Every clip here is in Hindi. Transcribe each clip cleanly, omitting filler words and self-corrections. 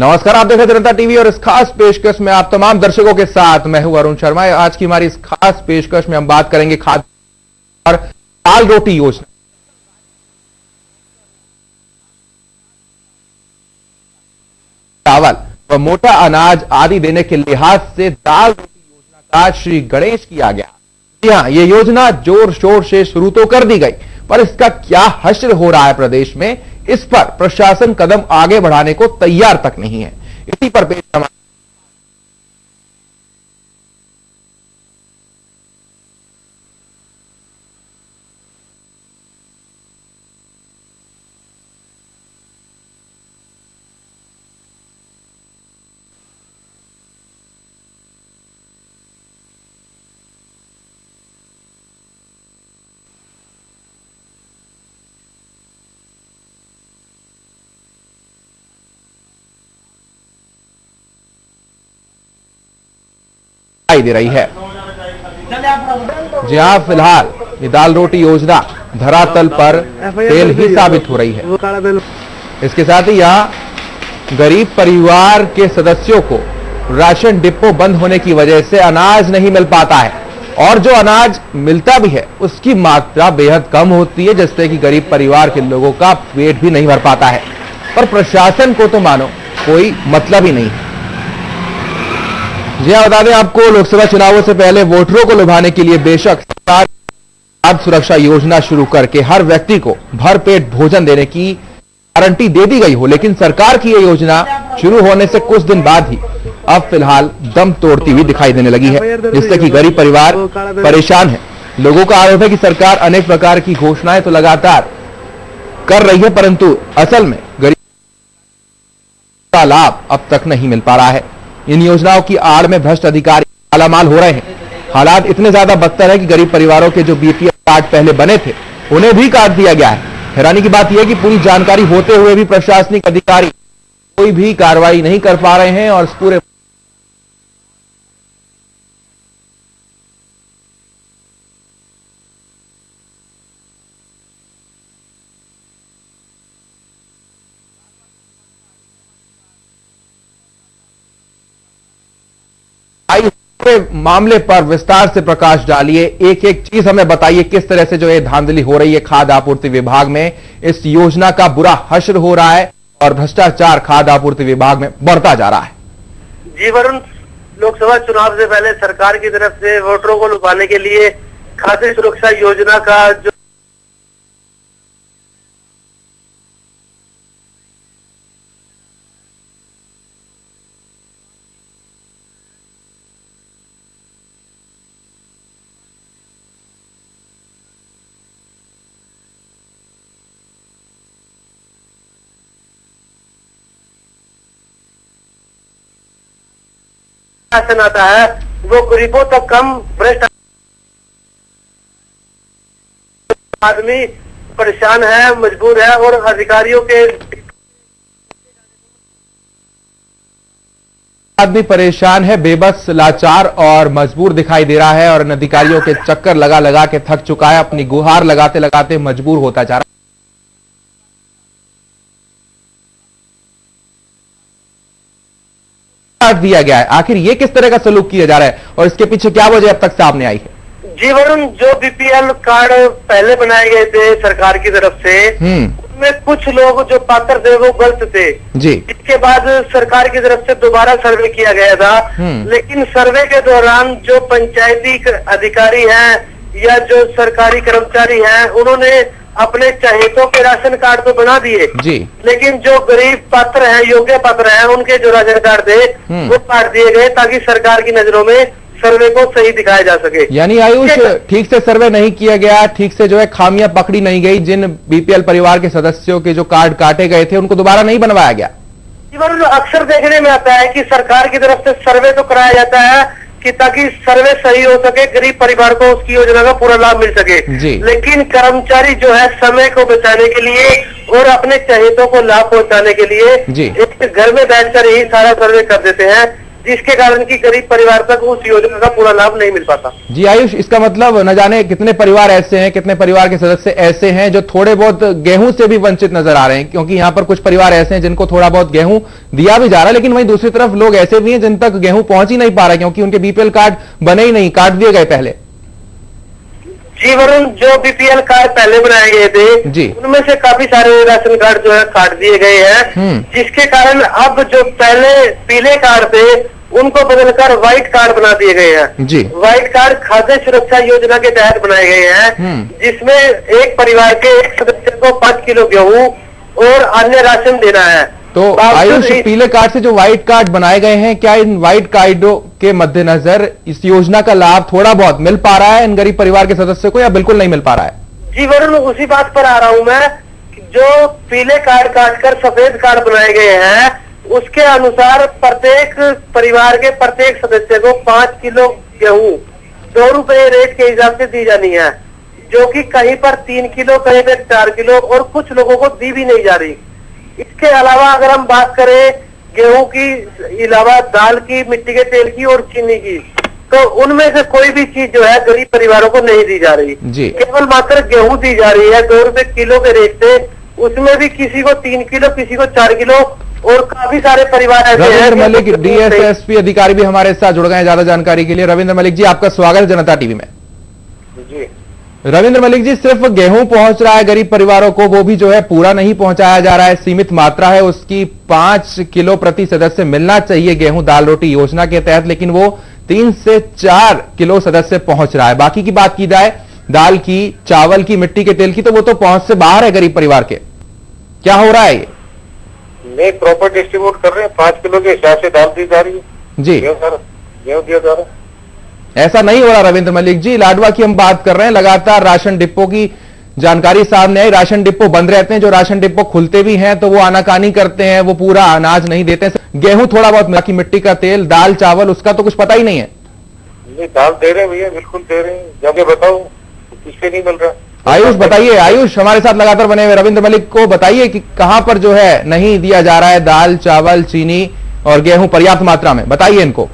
नमस्कार, आप देख रहे हैं जनता टीवी और इस खास पेशकश में आप तमाम दर्शकों के साथ मैं हूं अरुण शर्मा। आज की हमारी इस खास पेशकश में हम बात करेंगे खाद्य और दाल रोटी योजना। चावल व मोटा अनाज आदि देने के लिहाज से दाल रोटी योजना का श्री गणेश किया गया। जी हां, ये योजना जोर शोर से शुरू तो कर दी गई, पर इसका क्या हश्र हो रहा है प्रदेश में, इस पर प्रशासन कदम आगे बढ़ाने को तैयार तक नहीं है। इसी पर पेश दे रही है। जी हां, फिलहाल ये दाल रोटी योजना धरातल पर फेल ही साबित हो रही है। इसके साथ ही यहां गरीब परिवार के सदस्यों को राशन डिपो बंद होने की वजह से अनाज नहीं मिल पाता है और जो अनाज मिलता भी है उसकी मात्रा बेहद कम होती है, जिससे कि गरीब परिवार के लोगों का पेट भी नहीं भर पाता है। पर प्रशासन को तो मानो कोई मतलब ही नहीं है। जी बता दें आपको, लोकसभा चुनावों से पहले वोटरों को लुभाने के लिए बेशक सरकार खाद्य सुरक्षा योजना शुरू करके हर व्यक्ति को भरपेट भोजन देने की गारंटी दे दी गई हो, लेकिन सरकार की यह योजना शुरू होने से कुछ दिन बाद ही अब फिलहाल दम तोड़ती हुई दिखाई देने लगी है, जिससे कि गरीब परिवार परेशान है। लोगों का आरोप है कि सरकार अनेक प्रकार की घोषणाएं तो लगातार कर रही है, परंतु असल में गरीब का लाभ अब तक नहीं मिल पा रहा है। इन योजनाओं की आड़ में भ्रष्ट अधिकारी मालामाल हो रहे हैं। हालात इतने ज्यादा बदतर है कि गरीब परिवारों के जो बीपीएल कार्ड पहले बने थे उन्हें भी काट दिया गया है। हैरानी की बात यह है कि पूरी जानकारी होते हुए भी प्रशासनिक अधिकारी कोई भी कार्रवाई नहीं कर पा रहे हैं और इस पूरे मामले पर विस्तार से प्रकाश डालिए। एक एक चीज हमें बताइए, किस तरह से जो ये धांधली हो रही है खाद्य आपूर्ति विभाग में, इस योजना का बुरा हश्र हो रहा है और भ्रष्टाचार खाद्य आपूर्ति विभाग में बढ़ता जा रहा है। जी वरुण, लोकसभा चुनाव से पहले सरकार की तरफ से वोटरों को लुभाने के लिए खाद्य सुरक्षा योजना का जो शासन आता है वो गरीबों तक कम भ्रष्ट आदमी परेशान है, मजबूर है और अधिकारियों के आदमी परेशान है, बेबस, लाचार और मजबूर दिखाई दे रहा है और इन अधिकारियों के चक्कर लगा लगा के थक चुका है। अपनी गुहार लगाते लगाते मजबूर होता जा रहा है। दिया गया है, आखिर ये किस तरह का सलूक किया जा रहा है और इसके पीछे क्या वजह अब तक सामने आई है? जी वरुण, जो बीपीएल कार्ड पहले बनाए गए थे सरकार की तरफ से, उनमें कुछ लोग जो पात्र थे वो गलत थे जी। इसके बाद सरकार की तरफ से दोबारा सर्वे किया गया था, लेकिन सर्वे के दौरान जो पंचायती अधिकारी हैं या जो सरकारी कर्मचारी हैं उन्होंने अपने चहेतों के राशन कार्ड तो बना दिए जी, लेकिन जो गरीब पात्र हैं, योग्य पात्र हैं, उनके जो राशन कार्ड थे वो काट दिए गए ताकि सरकार की नजरों में सर्वे को सही दिखाया जा सके। यानी आयुष, ठीक से सर्वे नहीं किया गया, ठीक से जो है खामियां पकड़ी नहीं गई। जिन बीपीएल परिवार के सदस्यों के जो कार्ड काटे गए थे उनको दोबारा नहीं बनवाया गया। अक्सर देखने में आता है कि सरकार की तरफ से सर्वे तो कराया जाता है कि ताकि सर्वे सही हो सके, गरीब परिवार को उसकी योजना का पूरा लाभ मिल सके, लेकिन कर्मचारी जो है समय को बचाने के लिए और अपने चहेतों को लाभ पहुंचाने के लिए एक घर में बैठकर ही सारा सर्वे कर देते हैं। जिसके कारण की गरीब परिवार तक उस योजना का पूरा लाभ नहीं मिल पाता। जी आयुष, इसका मतलब न जाने कितने परिवार ऐसे हैं, कितने परिवार के सदस्य ऐसे हैं जो थोड़े बहुत गेहूं से भी वंचित नजर आ रहे हैं, क्योंकि यहां पर कुछ परिवार ऐसे हैं जिनको थोड़ा बहुत गेहूं दिया भी जा रहा है, लेकिन वहीं दूसरी तरफ लोग ऐसे भी हैं जिन तक गेहूं पहुंच ही नहीं पा रहा, क्योंकि उनके बीपीएल कार्ड बने ही नहीं, काट दिए गए पहले। जी वरुण, जो बीपीएल कार्ड पहले बनाए गए थे जी, उनमें से काफी सारे राशन कार्ड जो है काट दिए गए हैं, जिसके कारण अब जो पहले पीले कार्ड थे उनको बदलकर व्हाइट कार्ड बना दिए गए हैं। जी, व्हाइट कार्ड खाद्य सुरक्षा योजना के तहत बनाए गए हैं, जिसमें एक परिवार के एक सदस्य को 5 किलो गेहूं और अन्य राशन देना है। तो आयुष, पीले कार्ड से जो व्हाइट कार्ड बनाए गए हैं, क्या इन व्हाइट कार्डों के मद्देनजर इस योजना का लाभ थोड़ा बहुत मिल पा रहा है इन गरीब परिवार के सदस्यों को, या बिल्कुल नहीं मिल पा रहा है? जी वरुण, उसी बात पर आ रहा हूं मैं, जो पीले कार्ड काटकर सफेद कार्ड बनाए गए हैं उसके अनुसार प्रत्येक परिवार के प्रत्येक सदस्य को 5 किलो गेहूं 2 रुपए रेट के हिसाब से दी जानी है, जो कि कहीं पर 3 किलो, कहीं पर 4 किलो और कुछ लोगों को दी भी नहीं जा रही। इसके अलावा अगर हम बात करें गेहूं की अलावा दाल की, मिट्टी के तेल की और चीनी की, तो उनमें से कोई भी चीज जो है गरीब परिवारों को नहीं दी जा रही। केवल मात्र गेहूं दी जा रही है 2 रुपए किलो के रेट से, उसमें भी किसी को 3 किलो, किसी को 4 किलो और काफी सारे परिवार ऐसे हैं। रविंद्र मलिक, डीएसएसपी अधिकारी भी हमारे साथ जुड़ गए हैं ज्यादा जानकारी के लिए। रविंद्र मलिक जी, आपका स्वागत है जनता टीवी में। जी रविंद्र मलिक जी, सिर्फ गेहूं पहुंच रहा है गरीब परिवारों को, वो भी जो है पूरा नहीं पहुंचाया जा रहा है, सीमित मात्रा है उसकी। 5 किलो प्रति सदस्य मिलना चाहिए गेहूं दाल रोटी योजना के तहत, लेकिन वो 3 से 4 किलो सदस्य पहुंच रहा है। बाकी की बात की जाए दाल की, चावल की, मिट्टी के तेल की, तो वो तो पहुंच से बाहर है गरीब परिवार के। क्या हो रहा है ये? नहीं, प्रॉपर डिस्ट्रीब्यूट कर रहे हैं, 5 किलो के हिसाब से दाल दी जा रही है जी, गेहूं दिया जा रहा है। ऐसा नहीं हो रहा रविंद्र मलिक जी। लाडवा की हम बात कर रहे हैं, लगातार राशन डिपो की जानकारी सामने आई, राशन डिपो बंद रहते हैं, जो राशन डिपो खुलते भी हैं तो वो आनाकानी करते हैं, वो पूरा अनाज नहीं देते हैं। गेहूं थोड़ा बहुत, बाकी मिट्टी का तेल, दाल चावल, उसका तो कुछ पता ही नहीं है। नहीं, दाल दे रहे हैं भैया, बिल्कुल दे रहे हैं, जाके बताओ किससे नहीं मिल रहा। आयुष बताइए, आयुष हमारे साथ लगातार बने हुए, रविंद्र मलिक को बताइए कि कहां पर जो है नहीं दिया जा रहा है दाल चावल चीनी और गेहूं पर्याप्त मात्रा में, बताइए इनको।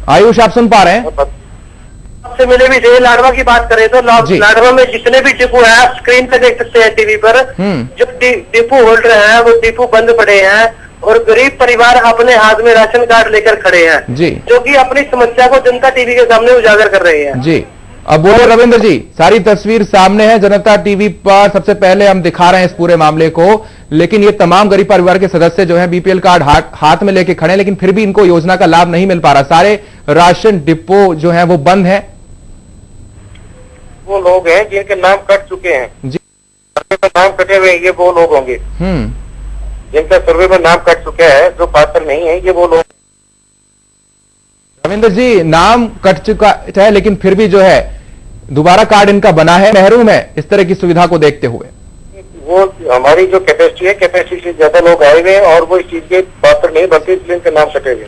आयुष, आप सुन पा रहे हैं? आपसे मिले भी थे। लाडवा की बात करें तो लाडवा में जितने भी डिपो है आप स्क्रीन पे देख सकते हैं टीवी पर, जो डिपो होल्डर हैं वो डिपो बंद पड़े हैं और गरीब परिवार अपने हाथ में राशन कार्ड लेकर खड़े हैं जी, जो कि अपनी समस्या को जनता टीवी के सामने उजागर कर रहे हैं जी। अब बोले रविंद्र जी, सारी तस्वीर सामने है जनता टीवी पर, सबसे पहले हम दिखा रहे हैं इस पूरे मामले को, लेकिन ये तमाम गरीब परिवार के सदस्य जो हैं बीपीएल कार्ड हाथ में लेके खड़े हैं, लेकिन फिर भी इनको योजना का लाभ नहीं मिल पा रहा। सारे राशन डिपो जो हैं वो बंद हैं। वो लोग हैं जिनके नाम कट चुके हैं जी, सर्वे में नाम कटे हुए, ये वो लोग होंगे जिनका सर्वे में नाम कट चुका है, जो पात्र नहीं है, ये वो लोग। रविंद्र जी, नाम कट चुका है लेकिन फिर भी जो है दोबारा कार्ड इनका बना है, महरूम है इस तरह की सुविधा को देखते हुए। वो हमारी जो कैपेसिटी है, कैपेसिटी से ज्यादा लोग आए हुए हैं और वो इस चीज के पात्र नहीं बनते, इसलिए इनके नाम कटे हुए।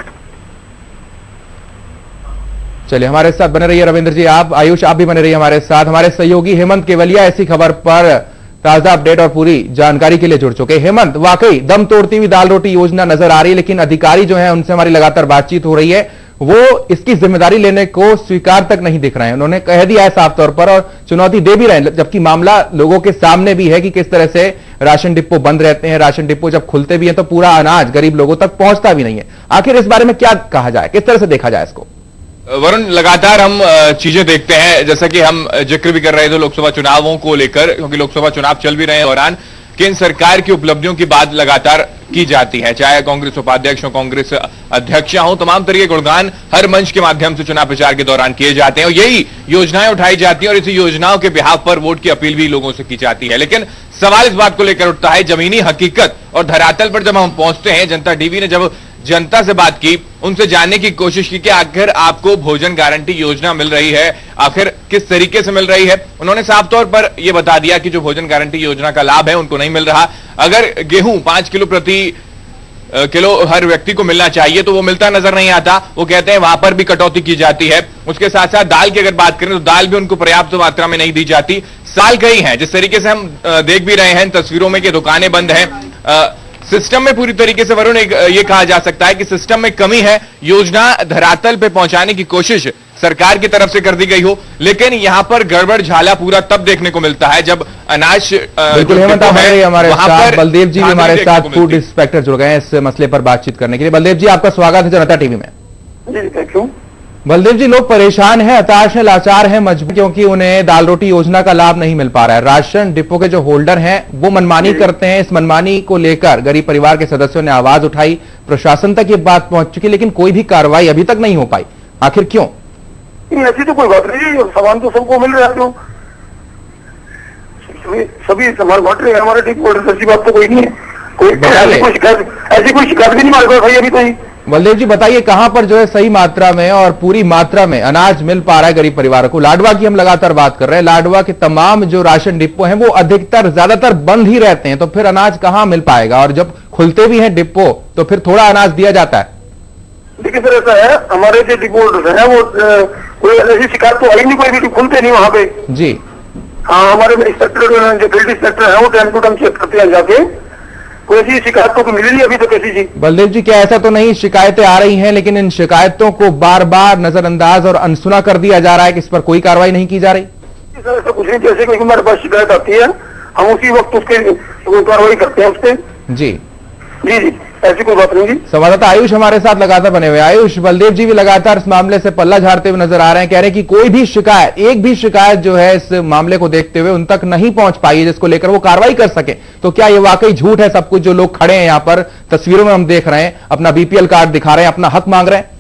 चलिए हमारे साथ बने रहिए रविंद्र जी, आप आयुष आप भी बने रहिए हमारे साथ। हमारे सहयोगी हेमंत केवलिया ऐसी खबर पर ताजा अपडेट और पूरी जानकारी के लिए जुड़ चुके। हेमंत, वाकई दम तोड़ती हुई दाल रोटी योजना नजर आ रही है, लेकिन अधिकारी जो है उनसे हमारी लगातार बातचीत हो रही है, वो इसकी जिम्मेदारी लेने को स्वीकार तक नहीं दिख रहे हैं। उन्होंने कह दिया है साफ तौर पर और चुनौती दे भी रहे हैं, जबकि मामला लोगों के सामने भी है कि किस तरह से राशन डिपो बंद रहते हैं, राशन डिपो जब खुलते भी हैं तो पूरा अनाज गरीब लोगों तक पहुंचता भी नहीं है। आखिर इस बारे में क्या कहा जाए, किस तरह से देखा जाए इसको? वरुण, लगातार हम चीजें देखते हैं, जैसा कि हम जिक्र भी कर रहे थे लोकसभा चुनावों को लेकर, क्योंकि लोकसभा चुनाव चल भी रहे हैं दौरान केंद्र सरकार की उपलब्धियों की बात लगातार की जाती है, चाहे कांग्रेस उपाध्यक्ष हो, कांग्रेस अध्यक्ष हो, तमाम तरह के गुणगान हर मंच के माध्यम से चुनाव प्रचार के दौरान किए जाते हैं और यही योजनाएं उठाई जाती हैं और इसी योजनाओं के बिहाफ पर वोट की अपील भी लोगों से की जाती है। लेकिन सवाल इस बात को लेकर उठता है, जमीनी हकीकत और धरातल पर जब हम पहुंचते हैं, जनता टीवी ने जब जनता से बात की, उनसे जानने की कोशिश की कि आखिर आपको भोजन गारंटी योजना मिल रही है, आखिर किस तरीके से मिल रही है, उन्होंने साफ तौर पर यह बता दिया कि जो भोजन गारंटी योजना का लाभ है उनको नहीं मिल रहा। अगर गेहूं 5 किलो प्रति किलो हर व्यक्ति को मिलना चाहिए तो वो मिलता नजर नहीं आता, वो कहते हैं वहां पर भी कटौती की जाती है। उसके साथ साथ दाल की अगर बात करें तो दाल भी उनको पर्याप्त मात्रा में नहीं दी जाती। साल कई हैं, जिस तरीके से हम देख भी रहे हैं इन तस्वीरों में कि दुकानें बंद हैं, सिस्टम में पूरी तरीके से वरुण ये कहा जा सकता है कि सिस्टम में कमी है, योजना धरातल पे पहुंचाने की कोशिश सरकार की तरफ से कर दी गई हो, लेकिन यहां पर गड़बड़ झाला पूरा तब देखने को मिलता है जब अनाज बिल्कुल हेमंत हमारे साथ बलदेव जी हमारे साथ फूड इंस्पेक्टर जुड़ गए हैं इस मसले पर बातचीत करने के लिए। बलदेव जी आपका स्वागत है जनता टीवी में। जी थैंक यू। बलदेव जी, लोग परेशान हैं, हताश हैं, लाचार हैं, मजबूर, क्योंकि उन्हें दाल रोटी योजना का लाभ नहीं मिल पा रहा है। राशन डिपो के जो होल्डर हैं वो मनमानी करते हैं। इस मनमानी को लेकर गरीब परिवार के सदस्यों ने आवाज उठाई, प्रशासन तक ये बात पहुंच चुकी, लेकिन कोई भी कार्रवाई अभी तक नहीं हो पाई। आखिर क्यों? ऐसी तो कोई बात नहीं है, सामान तो सबको मिल रहा है, तो सभी सामान बांट रहे हैं हमारे डिपो, ऐसी बात तो कोई नहीं है। कोई ऐसी कोई शिकायत भी नहीं हमारे पास भाई अभी तो ही। बलदेव जी बताइए, कहां पर जो है सही मात्रा में और पूरी मात्रा में अनाज मिल पा रहा है गरीब परिवारों को? लाडवा की हम लगातार बात कर रहे हैं, लाडवा के तमाम जो राशन डिपो हैं वो अधिकतर ज्यादातर बंद ही रहते हैं, तो फिर अनाज कहां मिल पाएगा? और जब खुलते भी हैं डिपो तो फिर थोड़ा अनाज दिया जाता है। देखिए सर, ऐसा है, हमारे जो डिपो है वो कोई ऐसी शिकायत तो आई नहीं, कोई भी खुलते नहीं वहां पे जी। हाँ, हमारे इंस्पेक्टर जो फील्ड इंस्पेक्टर है वो टाइम टू टाइम चेक करते हैं जाके, कोई ऐसी शिकायत तो मिली नहीं अभी तक ऐसी जी। बलदेव जी, क्या ऐसा तो नहीं शिकायतें आ रही हैं लेकिन इन शिकायतों को बार बार नजरअंदाज और अनसुना कर दिया जा रहा है कि इस पर कोई कार्रवाई नहीं की जा रही? सर ऐसा कुछ नहीं, जैसे कोई हमारे पास शिकायत आती है हम उसी वक्त उसके कार्रवाई करते हैं उससे जी। जी जी, ऐसी कोई बात नहीं जी। संवाददाता आयुष हमारे साथ लगातार बने हुए। आयुष, बलदेव जी भी लगातार इस मामले से पल्ला झाड़ते हुए नजर आ रहे हैं, कह रहे हैं कि कोई भी शिकायत, एक भी शिकायत जो है इस मामले को देखते हुए उन तक नहीं पहुंच पाई है जिसको लेकर वो कार्रवाई कर सके। तो क्या ये वाकई झूठ है सब कुछ? जो लोग खड़े हैं यहाँ पर तस्वीरों में हम देख रहे हैं, अपना बीपीएल कार्ड दिखा रहे हैं, अपना हक मांग रहे हैं।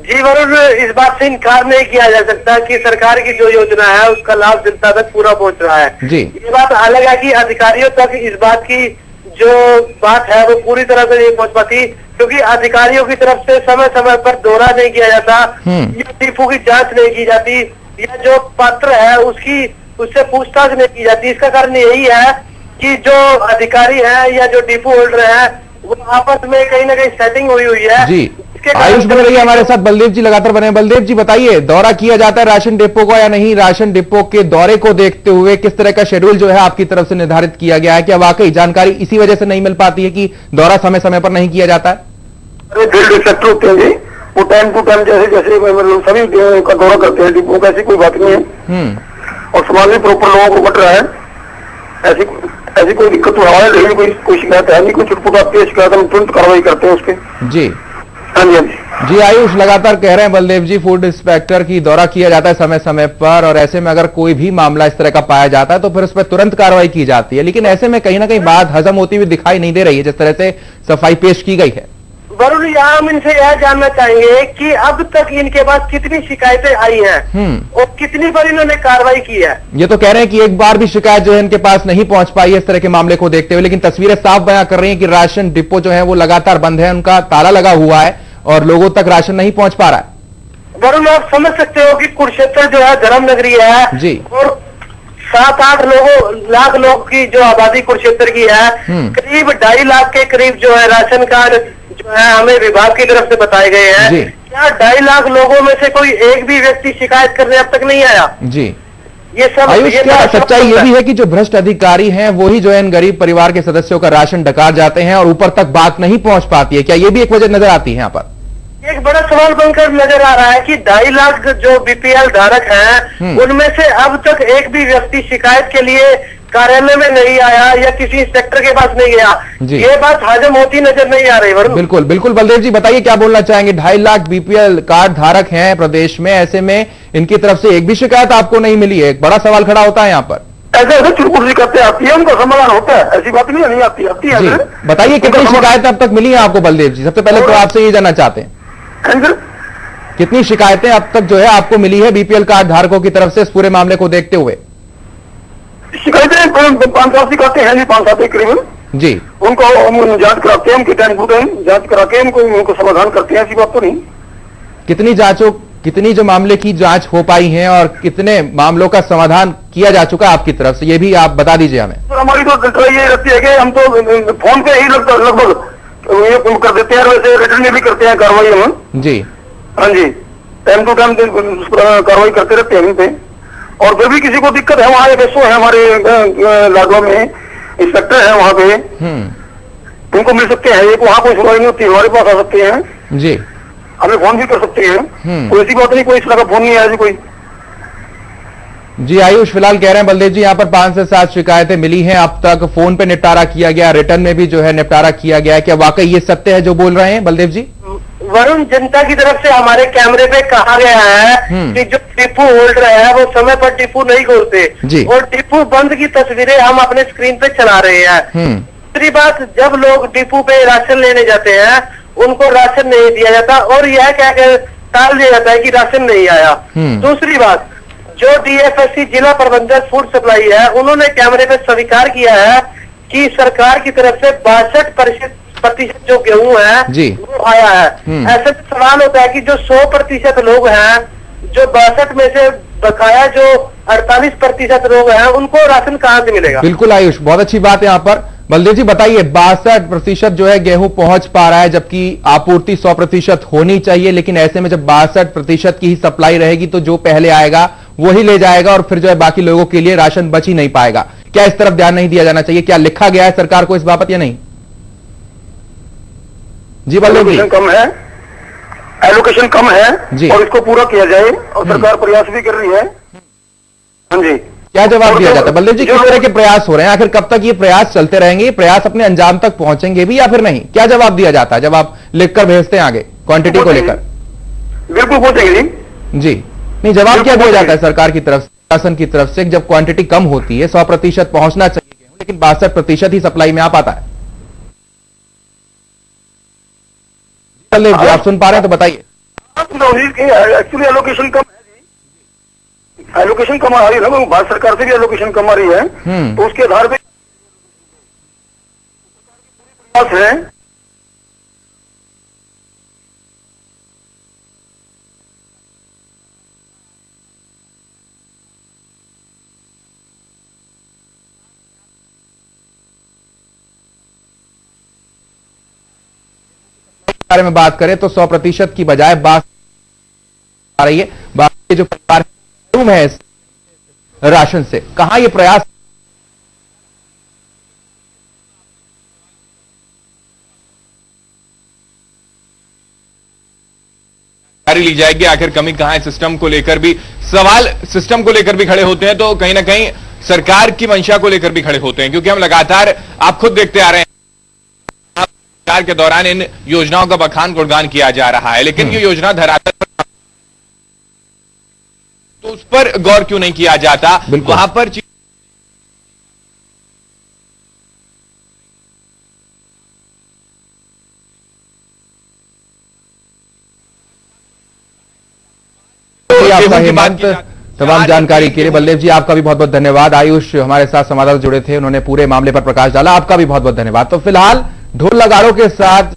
जी वरुण, इस बात से इनकार नहीं किया जा सकता कि सरकार की जो योजना है उसका लाभ जनता तक पूरा पहुंच रहा है जी। ये बात अलग है कि अधिकारियों तक इस बात की जो बात है वो पूरी तरह से नहीं पहुंच पाती, क्योंकि अधिकारियों की तरफ से समय समय पर दौरा नहीं किया जाता, या डिपो की जांच नहीं की जाती, या जो पात्र है उससे पूछताछ नहीं की जाती। इसका कारण यही है कि जो अधिकारी है या जो डिपो होल्डर है वो आपस में कहीं ना कहीं सेटिंग हुई है जी। आयुष बने रहिए हमारे साथ, बलदेव जी लगातार बने। बलदेव जी बताइए, दौरा किया जाता है राशन डिपो का या नहीं? राशन डिपो के दौरे को देखते हुए किस तरह का शेड्यूल जो है आपकी तरफ से निर्धारित किया गया है? क्या वाकई जानकारी इसी वजह से नहीं मिल पाती है कि दौरा समय समय पर नहीं किया जाता है? अरे फील्ड इंस्पेक्टर होते हैं जी, वो टाइम टू टाइम जैसे जैसे मतलब सभी का दौरा करते हैं डिपो का, ऐसी कोई बात नहीं है। और सामान भी प्रॉपर लोगों को बट रहा है, ऐसी कोई दिक्कत तो हमारे लेकिन कोई शिकायत है नहीं। कोई छुटपुट आती है शिकायत हम तुरंत कार्रवाई करते हैं उसके जी। हाँ जी, हाँ जी। जी आयुष लगातार कह रहे हैं बलदेव जी, फूड इंस्पेक्टर की दौरा किया जाता है समय समय पर, और ऐसे में अगर कोई भी मामला इस तरह का पाया जाता है तो फिर उस पर तुरंत कार्रवाई की जाती है, लेकिन ऐसे में कहीं ना कहीं बात हजम होती हुई दिखाई नहीं दे रही है जिस तरह से सफाई पेश की गई है। वरुण, यहाँ हम इनसे यह जानना चाहेंगे कि अब तक इनके पास कितनी शिकायतें आई हैं और कितनी बार इन्होंने कार्रवाई की है? ये तो कह रहे हैं कि एक बार भी शिकायत जो है इनके पास नहीं पहुंच पाई है इस तरह के मामले को देखते हुए, लेकिन तस्वीरें साफ बयां कर रही हैं कि राशन डिपो जो है वो लगातार बंद है, उनका ताला लगा हुआ है और लोगों तक राशन नहीं पहुंच पा रहा है। वरुण, आप समझ सकते हो कि कुरुक्षेत्र जो है धर्म नगरी है जी, और 7-8 लाख लोग की जो आबादी कुरुक्षेत्र की है, करीब 2.5 लाख के करीब जो है राशन कार्ड जो है हमें विभाग की तरफ से बताए गए हैं। क्या 2.5 लाख लोगों में से कोई एक भी व्यक्ति शिकायत करने अब तक नहीं आया जी? ये सब आयुष, क्या सच्चाई ये भी है कि जो भ्रष्ट अधिकारी हैं वो ही जो है इन गरीब परिवार के सदस्यों का राशन डकार जाते हैं और ऊपर तक बात नहीं पहुंच पाती है? क्या ये भी एक वजह नजर आती है यहाँ पर? एक बड़ा सवाल बनकर नजर आ रहा है कि 2.5 लाख जो बीपीएल धारक हैं उनमें से अब तक एक भी व्यक्ति शिकायत के लिए कार्यालय में नहीं आया या किसी इंस्पेक्टर के पास नहीं गया। ये बात हजम होती नजर नहीं आ रही वरुण। बिल्कुल बिल्कुल। बलदेव जी बताइए, क्या बोलना चाहेंगे? 2.5 लाख बीपीएल कार्ड धारक हैं प्रदेश में, ऐसे में इनकी तरफ से एक भी शिकायत आपको नहीं मिली है? एक बड़ा सवाल खड़ा होता है यहाँ पर। ऐसे चुरपुर करते आती है, उनका समाधान होता है, ऐसी बात नहीं आती है। बताइए कितनी शिकायतें अब तक मिली है आपको बलदेव जी? सबसे पहले तो आपसे ये जानना चाहते हैं कितनी शिकायतें अब तक जो है आपको मिली है बीपीएल कार्ड धारकों की तरफ से इस पूरे मामले को देखते हुए? शिकायतें 5-7 शिकायतें हैं जी, 5-7 करीबन जी। उनको हम जांच कराते हैं, उनकी टाइम टू टाइम जांच करा के उनको समाधान करते हैं, ऐसी बात तो नहीं। कितनी जो मामले की जांच हो पाई है और कितने मामलों का समाधान किया जा चुका आपकी तरफ से, ये भी आप बता दीजिए हमें। तो हमारी तो ये रहती है कि हम तो फोन पे ही लगभग ये कर देते हैं, वैसे रिटर्न में भी करते हैं कार्रवाई हम जी। हाँ जी, टाइम टू टाइम कार्रवाई करते रहते हैं इन पे। और फिर भी किसी को दिक्कत है, वहाँ एक एसओ है हमारे लाडवा में, इंस्पेक्टर है वहाँ पे, उनको मिल सकते हैं, एक वहाँ कोई सुनवाई नहीं होती, हमारे पास आ सकते हैं जी, हमें फोन भी कर सकते हैं, कोई ऐसी बात नहीं, कोई इस तरह का फोन नहीं आया जी कोई। जी आयुष, फिलहाल कह रहे हैं बलदेव जी यहाँ पर 5 से 7 शिकायतें मिली हैं, अब तक फोन पे निपटारा किया गया, रिटर्न में भी जो है निपटारा किया गया है, क्या वाकई ये सत्य है जो बोल रहे हैं बलदेव जी? वरुण, जनता की तरफ से हमारे कैमरे पे कहा गया है कि जो डिपो होल्डर है वो समय पर डिपो नहीं खोलते और डिपो बंद की तस्वीरें हम अपने स्क्रीन पे चला रहे हैं। दूसरी बात, जब लोग डिपो पे राशन लेने जाते हैं उनको राशन नहीं दिया जाता और यह कहकर टाल दिया जाता है कि राशन नहीं आया। दूसरी बात, जो डीएफएससी जिला प्रबंधक फूड सप्लाई है, उन्होंने कैमरे पे स्वीकार किया है कि सरकार की तरफ से 62% जो गेहूं है वो आया है। ऐसे सवाल होता है कि जो 100% लोग हैं, जो 62 में से बकाया जो 48% लोग हैं, उनको राशन कहां से मिलेगा? बिल्कुल आयुष, बहुत अच्छी बात है यहाँ पर। बलदेव जी बताइए, 62% जो है गेहूं पहुंच पा रहा है, जबकि आपूर्ति 100% होनी चाहिए, लेकिन ऐसे में जब 62% की ही सप्लाई रहेगी तो जो पहले आएगा वही ले जाएगा और फिर जो है बाकी लोगों के लिए राशन बच ही नहीं पाएगा। क्या इस तरफ ध्यान नहीं दिया जाना चाहिए? क्या लिखा गया है सरकार को इस बाबत या नहीं? जी बलदेव जी, कम है, एलोकेशन कम है जी, और इसको पूरा किया जाए और सरकार प्रयास भी कर रही है। हाँ जी, क्या जवाब दिया जाता है बलदेव जी? किस तरह के प्रयास हो रहे हैं? आखिर कब तक ये प्रयास चलते रहेंगे? ये प्रयास अपने अंजाम तक पहुंचेंगे भी या फिर नहीं? क्या जवाब दिया जाता है जब आप लिखकर भेजते हैं आगे क्वांटिटी को लेकर? बिल्कुल पहुंचेंगे जी, नहीं जवाब क्या दिया जाता है सरकार की तरफ से, शासन की तरफ से, जब क्वांटिटी कम होती है, 100% पहुंचना चाहिए लेकिन 62% ही सप्लाई में आ पाता है? आप सुन पा रहे हैं तो बताइए। एक्चुअली एलोकेशन कम है जी, एलोकेशन कम आ रही है ना, भारत सरकार से भी एलोकेशन कम आ रही है, तो उसके आधार पर है। बारे में बात करें तो 100% की बजाय बात आ रही है, बाकी जो परिवार है इस राशन से, कहां ये प्रयास ली जाएगी? आखिर कमी कहां है? सिस्टम को लेकर भी सवाल, सिस्टम को लेकर भी खड़े होते हैं तो कहीं ना कहीं सरकार की मंशा को लेकर भी खड़े होते हैं, क्योंकि हम लगातार, आप खुद देखते आ रहे हैं के दौरान इन योजनाओं का बखान गुणगान किया जा रहा है, लेकिन ये योजना धरातल पर तो उस पर गौर क्यों नहीं किया जाता? वहां पर आपका हेमंत तमाम जानकारी के लिए। बलदेव जी आपका भी बहुत बहुत धन्यवाद। आयुष हमारे साथ संवाददाता जुड़े थे, उन्होंने पूरे मामले पर प्रकाश डाला, आपका भी बहुत बहुत धन्यवाद। तो फिलहाल ढोल नगाड़ों के साथ